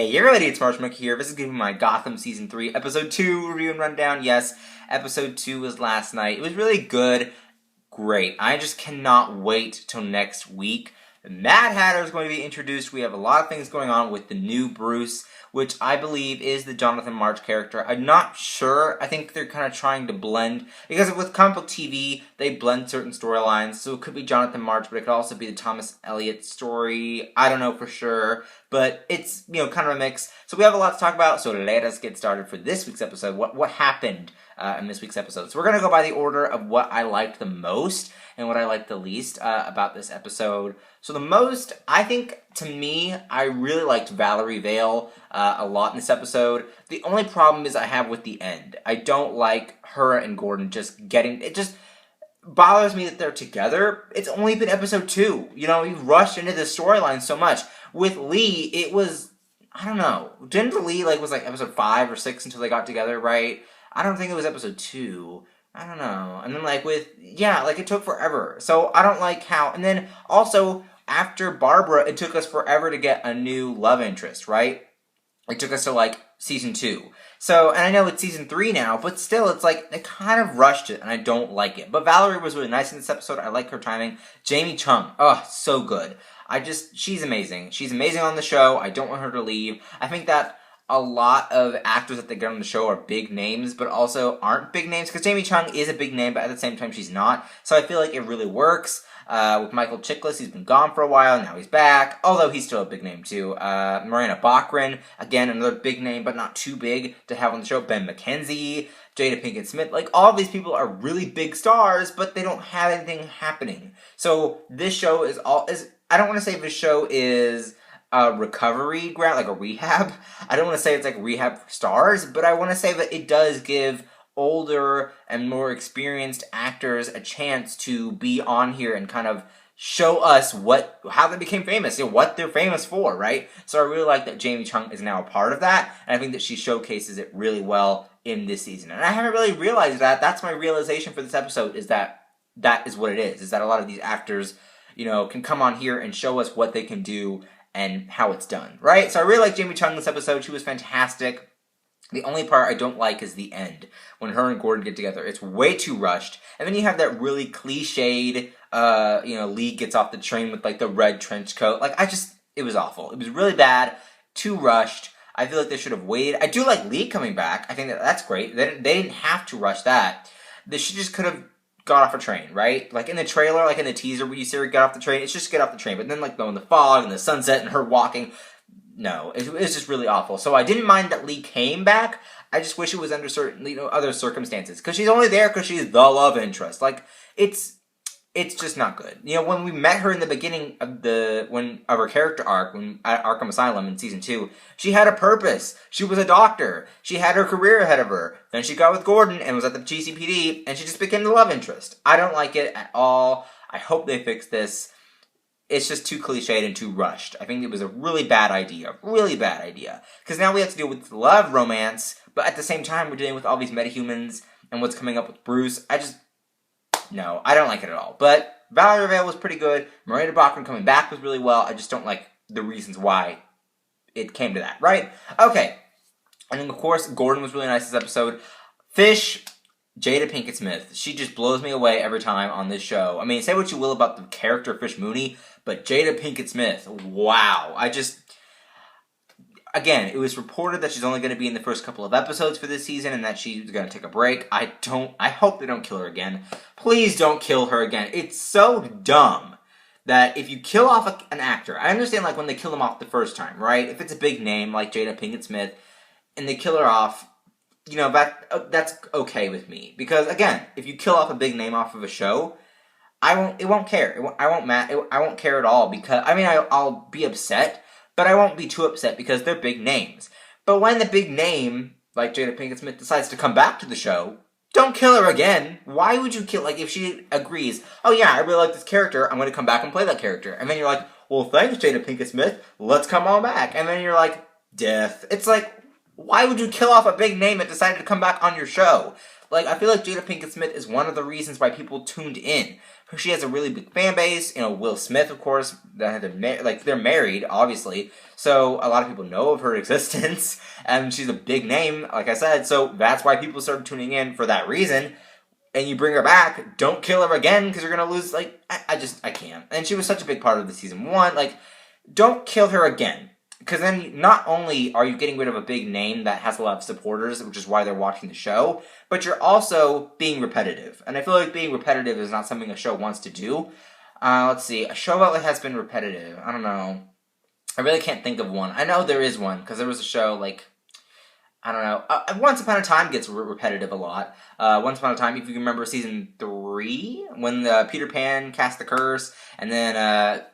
Hey everybody, it's Marshmallow here. This is going to be my Gotham Season 3, Episode 2 review and rundown. Yes, Episode 2 was last night. It was really good. Great. I just cannot wait till next week. The Mad Hatter is going to be introduced. We have a lot of things going on with the new Bruce, which I believe is the Jonathan March character. I'm not sure. I think they're kind of trying to blend, because with comic book TV, they blend certain storylines, so it could be Jonathan March, but it could also be the Thomas Elliot story. I don't know for sure, but it's, kind of a mix. So we have a lot to talk about, so let us get started for this week's episode. What happened in this week's episode? So we're going to go by the order of what I liked the most and what I liked the least about this episode. So the most, I think, to me, I really liked Valerie Vale a lot in this episode. The only problem is I have with the end. I don't like her and Gordon just getting, it just bothers me that they're together. It's only been episode 2. We rushed into this storyline so much. With Lee, it was, I don't know, didn't Lee, was episode 5 or 6 until they got together, right? I don't think it was episode 2. I don't know. And then, it took forever. So, I don't like how... And then, also, after Barbara, it took us forever to get a new love interest, right? It took us to, Season 2. So, and I know it's Season 3 now, but still, it's they kind of rushed it, and I don't like it. But Valerie was really nice in this episode. I like her timing. Jamie Chung. Oh, so good. She's amazing. She's amazing on the show. I don't want her to leave. I think that a lot of actors that they get on the show are big names, but also aren't big names, because Jamie Chung is a big name, but at the same time she's not. So I feel like it really works. With Michael Chiklis, he's been gone for a while, now he's back, although he's still a big name too. Miranda Bachran, again, another big name, but not too big to have on the show. Ben McKenzie, Jada Pinkett Smith, all of these people are really big stars, but they don't have anything happening. So this show is I don't want to say this show is a recovery ground, a rehab. I don't want to say it's rehab for stars, but I want to say that it does give older and more experienced actors a chance to be on here and kind of show us how they became famous, what they're famous for, right? So I really like that Jamie Chung is now a part of that, and I think that she showcases it really well in this season. And I haven't really realized that. That's my realization for this episode, is that is what it is that a lot of these actors, can come on here and show us what they can do and how it's done, right? So I really like Jamie Chung this episode. She was fantastic. The only part I don't like is the end, when her and Gordon get together. It's way too rushed. And then you have that really cliched, Lee gets off the train with, the red trench coat. It was awful. It was really bad, too rushed. I feel like they should have waited. I do like Lee coming back. I think that's great. They didn't have to rush that. She just could have got off a train, right? In the trailer, in the teaser where you see her get off the train, it's just get off the train. But then, in the fog and the sunset and her walking... No, it was just really awful. So I didn't mind that Lee came back. I just wish it was under certain, other circumstances. Because she's only there because she's the love interest. It's just not good. When we met her in the beginning of her character arc, at Arkham Asylum in Season 2, she had a purpose. She was a doctor. She had her career ahead of her. Then she got with Gordon and was at the GCPD, and she just became the love interest. I don't like it at all. I hope they fix this. It's just too cliched and too rushed. I think it was a really bad idea. Really bad idea. Because now we have to deal with love romance, but at the same time we're dealing with all these metahumans and what's coming up with Bruce. No, I don't like it at all. But Valerie Vale was pretty good. Miranda Bachran coming back was really well. I just don't like the reasons why it came to that, right? Okay. And then, of course, Gordon was really nice this episode. Fish... Jada Pinkett Smith, she just blows me away every time on this show. I mean, say what you will about the character Fish Mooney, but Jada Pinkett Smith, wow. Again, it was reported that she's only going to be in the first couple of episodes for this season and that she's going to take a break. I hope they don't kill her again. Please don't kill her again. It's so dumb that if you kill off an actor, I understand when they kill them off the first time, right? If it's a big name like Jada Pinkett Smith and they kill her off, that's okay with me. Because, again, if you kill off a big name off of a show, I won't care. I won't care at all, because, I'll be upset, but I won't be too upset because they're big names. But when the big name, like Jada Pinkett Smith, decides to come back to the show, don't kill her again. Why would you kill, if she agrees, oh yeah, I really like this character, I'm going to come back and play that character. And then you're like, well, thanks, Jada Pinkett Smith, let's come on back. And then you're like, death. It's why would you kill off a big name that decided to come back on your show? Like, I feel like Jada Pinkett Smith is one of the reasons why people tuned in. She has a really big fan base. Will Smith, of course, they're married, obviously. So a lot of people know of her existence, and she's a big name, like I said. So that's why people started tuning in for that reason. And you bring her back, don't kill her again, because you're going to lose, I can't. And she was such a big part of the season 1, don't kill her again. Because then not only are you getting rid of a big name that has a lot of supporters, which is why they're watching the show, but you're also being repetitive. And I feel like being repetitive is not something a show wants to do. Let's see, a show that has been repetitive, I don't know. I really can't think of one. I know there is one, because there was a show, I don't know. Once Upon a Time gets repetitive a lot. Once Upon a Time, if you remember season 3, when Peter Pan cast the curse, and then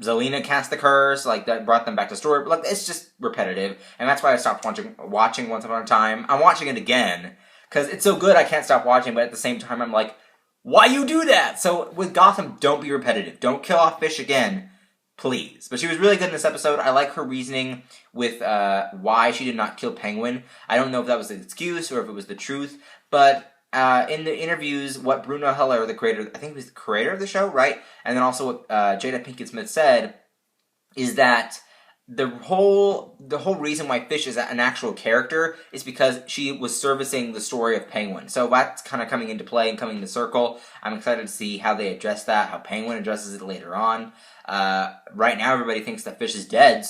Zelena cast the curse, that brought them back to story. But it's just repetitive, and that's why I stopped watching Once Upon a Time. I'm watching it again, because it's so good I can't stop watching, but at the same time I'm like, why you do that? So with Gotham, don't be repetitive. Don't kill off Fish again. Please. But she was really good in this episode. I like her reasoning with why she did not kill Penguin. I don't know if that was an excuse or if it was the truth, but in the interviews, what Bruno Heller, the creator, I think he was the creator of the show, right? And then also what Jada Pinkett Smith said is that the whole reason why Fish is an actual character is because she was servicing the story of Penguin. So that's kind of coming into play and coming to circle. I'm excited to see how they address that, how Penguin addresses it later on. Right now everybody thinks that Fish is dead,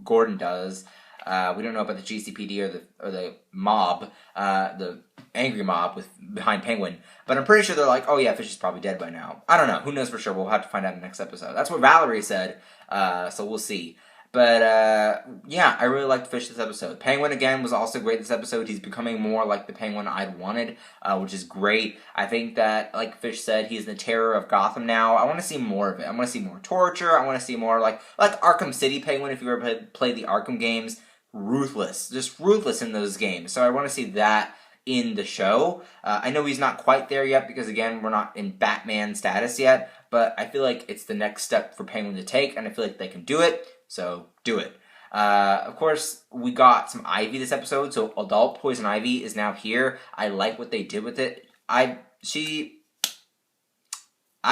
Gordon does. We don't know about the GCPD or the mob, the angry mob behind Penguin. But I'm pretty sure they're like, oh yeah, Fish is probably dead by now. I don't know. Who knows for sure? We'll have to find out in the next episode. That's what Valerie said, so we'll see. But, I really liked Fish this episode. Penguin, again, was also great this episode. He's becoming more like the Penguin I'd wanted, which is great. I think that, like Fish said, he's the terror of Gotham now. I want to see more of it. I want to see more torture. I want to see more, like Arkham City Penguin, if you ever played the Arkham games. Ruthless. Just ruthless in those games. So I want to see that in the show. I know he's not quite there yet because, again, we're not in Batman status yet, but I feel like it's the next step for Penguin to take, and I feel like they can do it, so do it. Of course, we got some Ivy this episode, so adult Poison Ivy is now here. I like what they did with it. I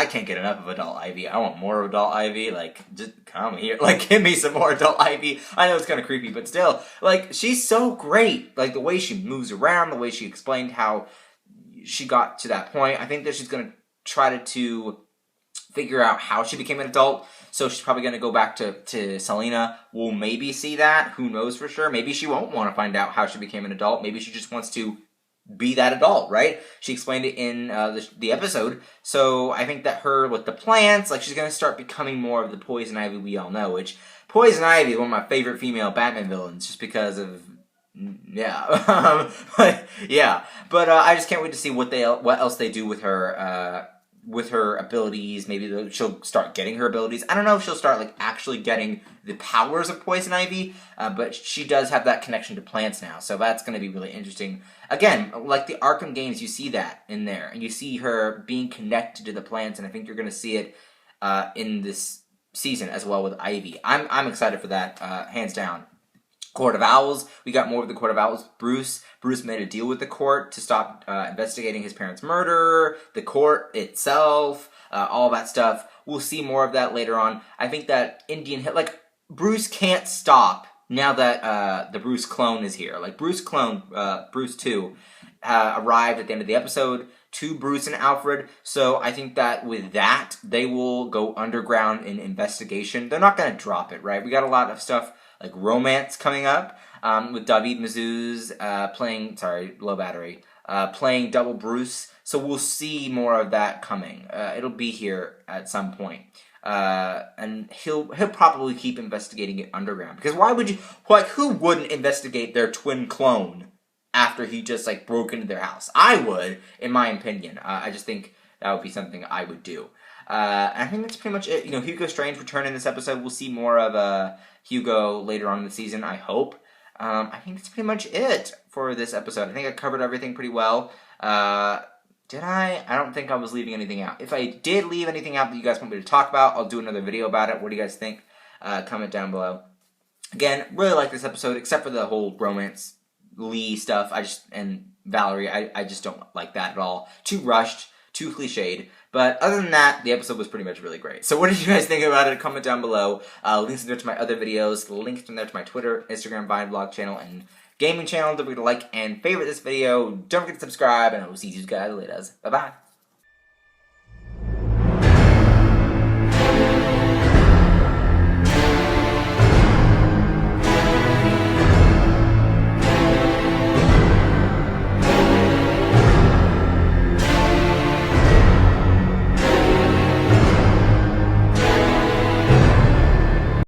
can't get enough of adult Ivy. I want more adult Ivy. Just come here. Give me some more adult Ivy. I know it's kind of creepy, but still. She's so great. The way she moves around, the way she explained how she got to that point. I think that she's going to try to figure out how she became an adult. So she's probably going to go back to Selena. We'll maybe see that. Who knows for sure. Maybe she won't want to find out how she became an adult. Maybe she just wants to be that adult, right? She explained it in the episode. So I think that her with the plants, she's going to start becoming more of the Poison Ivy we all know, which Poison Ivy is one of my favorite female Batman villains just because of, yeah. But I just can't wait to see what else they do with her abilities. Maybe she'll start getting her abilities. I don't know if she'll start actually getting the powers of Poison Ivy, but she does have that connection to plants now, so that's going to be really interesting. Again, like the Arkham games, you see that in there, and you see her being connected to the plants, and I think you're going to see it in this season as well with Ivy. I'm excited for that, hands down. Court of Owls. We got more of the Court of Owls. Bruce made a deal with the court to stop investigating his parents' murder, the court itself, all that stuff. We'll see more of that later on. I think that Bruce can't stop now that the Bruce clone is here. Bruce clone, Bruce 2, arrived at the end of the episode to Bruce and Alfred. So I think that with that, they will go underground in investigation. They're not going to drop it, right? We got a lot of stuff romance coming up with David Mazouz playing double Bruce. So we'll see more of that coming. It'll be here at some point. And he'll probably keep investigating it underground. Because why would you, who wouldn't investigate their twin clone after he just broke into their house? I would, in my opinion. I just think that would be something I would do. I think that's pretty much it. Hugo Strange returned in this episode. We'll see more of Hugo later on in the season, I hope. I think that's pretty much it for this episode. I think I covered everything pretty well. Did I? I don't think I was leaving anything out. If I did leave anything out that you guys want me to talk about, I'll do another video about it. What do you guys think? Comment down below. Again, really like this episode, except for the whole romance Lee stuff. And Valerie. I just don't like that at all. Too rushed, too cliched. But other than that, the episode was pretty much really great. So what did you guys think about it? Comment down below. Links in there to my other videos. Links in there to my Twitter, Instagram, Vine vlog channel, and gaming channel. Don't forget to like and favorite this video. Don't forget to subscribe, and I will see you guys later. Bye-bye.